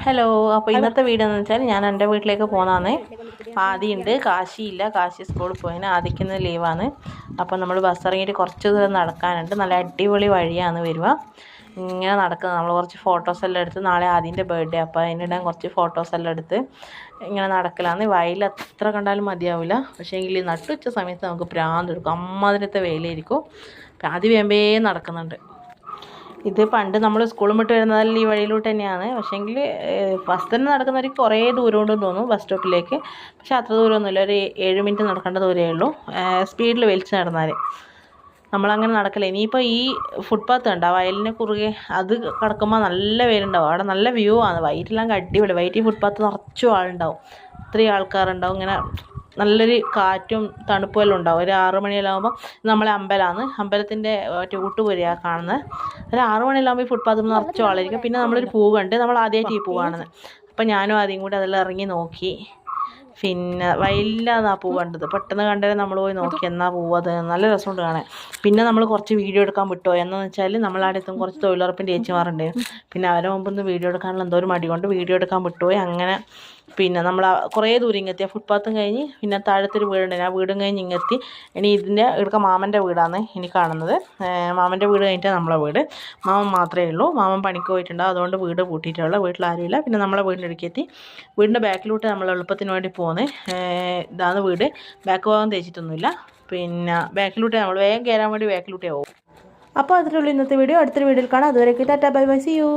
Hello. അപ്പോൾ ഇന്നത്തെ video എന്ന് വെച്ചാൽ ഞാൻ എൻ്റെ വീട്ടിലേക്ക് പോകുന്നതാണ്. ആദിയുണ്ട്, കാശിയില്ല. കാശി സ്കൂളിൽ പോയിന്, ആദിക്കുന്ന ലീവാണ്. അപ്പോൾ നമ്മൾ ബസ് ഇറങ്ങിയിട്ട് കുറച്ച് ദൂരം നടക്കാനുണ്ട്. നല്ല അടിപൊളി വഴിയാണ് വരിക. ഇങ്ങനെ നടക്കുന്നത്. നമ്മൾ കുറച്ച് ഫോട്ടോസ് എല്ലാം എടുത്ത്, നാളെ ആദിൻ്റെ ബർത്ത്ഡേ, അപ്പോൾ അതിനിടാൻ കുറച്ച് ഫോട്ടോസ് എല്ലാം എടുത്ത് ഇങ്ങനെ നടക്കലാണ്. വയൽ എത്ര കണ്ടാലും മതിയാവില്ല. പക്ഷേ എങ്കിൽ നട്ടുച്ച സമയത്ത് നമുക്ക് പ്രാന്ത് എടുക്കും. അമ്മാതിരത്തെ വെയിലായിരിക്കും. ആദ്യം വേമ്പേ നടക്കുന്നുണ്ട്. ഇത് പണ്ട് നമ്മൾ സ്കൂളും വിട്ട് വരുന്നതിൽ ഈ വഴിയിലോട്ട് തന്നെയാണ്. പക്ഷേങ്കിൽ ഫസ്റ്റ് തന്നെ നടക്കുന്നവർക്ക് കുറേ ദൂരം ഉണ്ടെന്ന് തോന്നുന്നു ബസ് സ്റ്റോപ്പിലേക്ക്. പക്ഷേ അത്ര ദൂരമൊന്നുമില്ല, ഒരു 7 മിനിറ്റ് നടക്കേണ്ട ദൂരമേ ഉള്ളൂ. സ്പീഡിൽ വലിച്ച് നടന്നാൽ നമ്മളങ്ങനെ നടക്കില്ല. ഇനിയിപ്പോൾ ഈ ഫുട്പാത്ത് കണ്ടോ വയലിനെ കുറുകെ, അത് കിടക്കുമ്പോൾ നല്ല വെയിലുണ്ടാവും. അവിടെ നല്ല വ്യൂ ആണ്. വൈകിട്ടെല്ലാം അടിപൊളി. വൈകിട്ട് ഈ ഫുട്പാത്ത് നിറച്ചും ആളുണ്ടാവും. ഇത്രയും ആൾക്കാരുണ്ടാവും. ഇങ്ങനെ നല്ലൊരു കാറ്റും തണുപ്പും എല്ലാം ഉണ്ടാവും. ഒരു 6 മണിയെല്ലാം ആകുമ്പോൾ നമ്മളെ അമ്പലമാണ്, അമ്പലത്തിൻ്റെ ഊട്ടുപുരയാണ് കാണുന്നത്. ഒരു 6 മണിയെല്ലാം ആകുമ്പോൾ ഈ ഫുട്പാത്തിൽ നിറച്ചും ആളായിരിക്കും. പിന്നെ നമ്മളൊരു പൂ കണ്ട്, നമ്മൾ ആദ്യമായിട്ട് ഈ പൂ കാണുന്നത്. അപ്പം ഞാനും ആദ്യം കൂടി അതെല്ലാം ഇറങ്ങി നോക്കി. പിന്നെ വയലിലാണ് ആ പൂ കണ്ടത്. പെട്ടെന്ന് കണ്ടത് നമ്മൾ പോയി നോക്കി, എന്നാ പൂവ് അത്, നല്ല രസമുണ്ട് കാണാൻ. പിന്നെ നമ്മൾ കുറച്ച് വീഡിയോ എടുക്കാൻ വിട്ടോ. എന്താണെന്ന് വെച്ചാൽ നമ്മളവിടെ എത്തും കുറച്ച് തൊഴിലുറപ്പിൻ്റെ ചേച്ചിമാരുണ്ടായിരുന്നു. പിന്നെ അവരെ മുമ്പൊന്ന് വീഡിയോ എടുക്കാനുള്ള എന്തോ ഒരു മടി കൊണ്ട് വീഡിയോ എടുക്കാൻ വിട്ടുപോയി. അങ്ങനെ പിന്നെ നമ്മൾ കുറേ ദൂരം ഇങ്ങെത്തി. ആ ഫുട്പാത്തും കഴിഞ്ഞ് പിന്നെ താഴത്തൊരു വീടുണ്ടായിരുന്നു. ആ വീടും കഴിഞ്ഞ് ഇങ്ങെത്തി. ഇനി ഇതിൻ്റെ ഇവിടുത്തെ മാമൻ്റെ വീടാണ് ഇനി കാണുന്നത്. മാമൻ്റെ വീട് കഴിഞ്ഞിട്ട് നമ്മളെ വീട്. മാമൻ മാത്രമേ ഉള്ളൂ. മാമൻ പണിക്ക് പോയിട്ടുണ്ട്, അതുകൊണ്ട് വീട് പൂട്ടിയിട്ടുള്ള, വീട്ടിൽ ആരുമില്ല. പിന്നെ നമ്മളെ വീടിൻ്റെ അടുക്ക് എത്തി. വീടിൻ്റെ ബാക്കിലോട്ട് നമ്മൾ എളുപ്പത്തിന് വേണ്ടി പോകുന്നത്. ഇതാണ് വീട്. ബാക്ക് ഭാഗം തേച്ചിട്ടൊന്നുമില്ല. പിന്നെ ബാക്കിലോട്ട് നമ്മൾ വേഗം കയറാൻ വേണ്ടി ബാക്കിലോട്ടേ പോകും. അപ്പോൾ അതിലുള്ള ഇന്നത്തെ വീഡിയോ അടുത്തൊരു വീഡിയോയിൽ കാണാം. അതുവരെയൊക്കെ tata bye bye, see U.